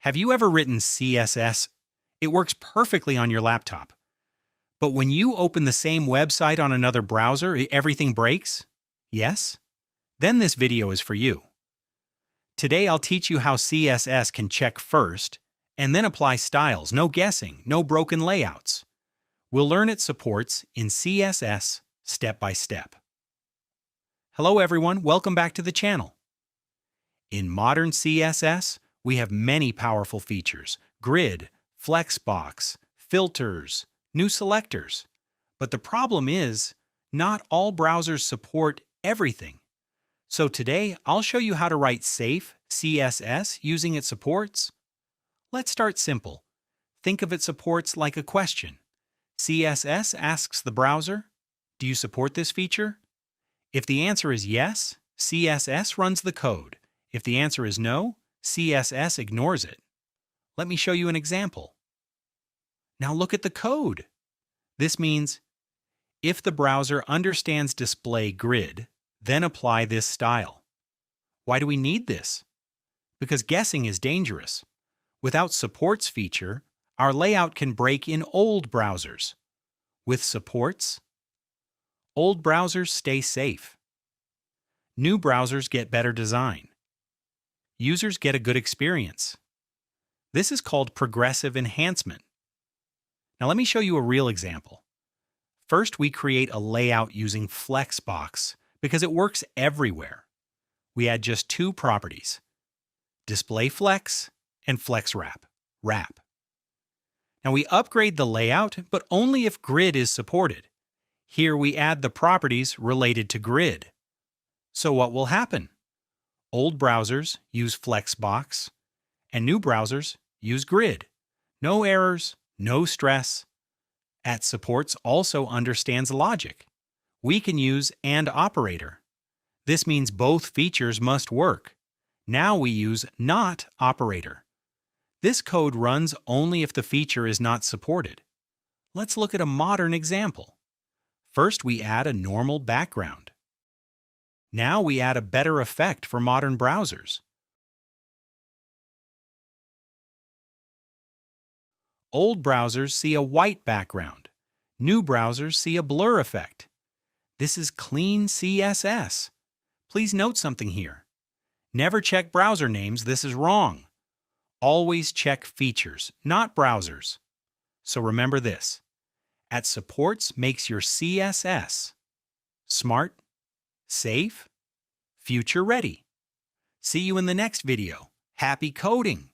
Have you ever written CSS? It works perfectly on your laptop. But when you open the same website on another browser, everything breaks? Yes? Then this video is for you. Today I'll teach you how CSS can check first, and then apply styles, no guessing, no broken layouts. We'll learn its supports in CSS step by step. Hello everyone, welcome back to the channel. In modern CSS, we have many powerful features: grid, flexbox, filters, new selectors. But the problem is, not all browsers support everything. So today, I'll show you how to write safe CSS using its supports. Let's start simple. Think of its supports like a question. CSS asks the browser, "Do you support this feature?" If the answer is yes, CSS runs the code. If the answer is no, CSS ignores it. Let me show you an example. Now look at the code. This means if the browser understands display grid, then apply this style. Why do we need this? Because guessing is dangerous. Without supports feature, our layout can break in old browsers. With supports, old browsers stay safe. New browsers get better design. Users get a good experience. This is called progressive enhancement. Now let me show you a real example. First, we create a layout using Flexbox because it works everywhere. We add just two properties: display flex and flex wrap. Now we upgrade the layout, but only if grid is supported. Here we add the properties related to grid. So what will happen? Old browsers use Flexbox, and new browsers use grid. No errors, no stress. @supports also understands logic. We can use AND operator. This means both features must work. Now we use NOT operator. This code runs only if the feature is not supported. Let's look at a modern example. First, we add a normal background. Now we add a better effect for modern browsers. Old browsers see a white background. New browsers see a blur effect. This is clean CSS. Please note something here. Never check browser names, this is wrong. Always check features, not browsers. So remember this. @supports makes your CSS smart, safe, future ready. See you in the next video. Happy coding!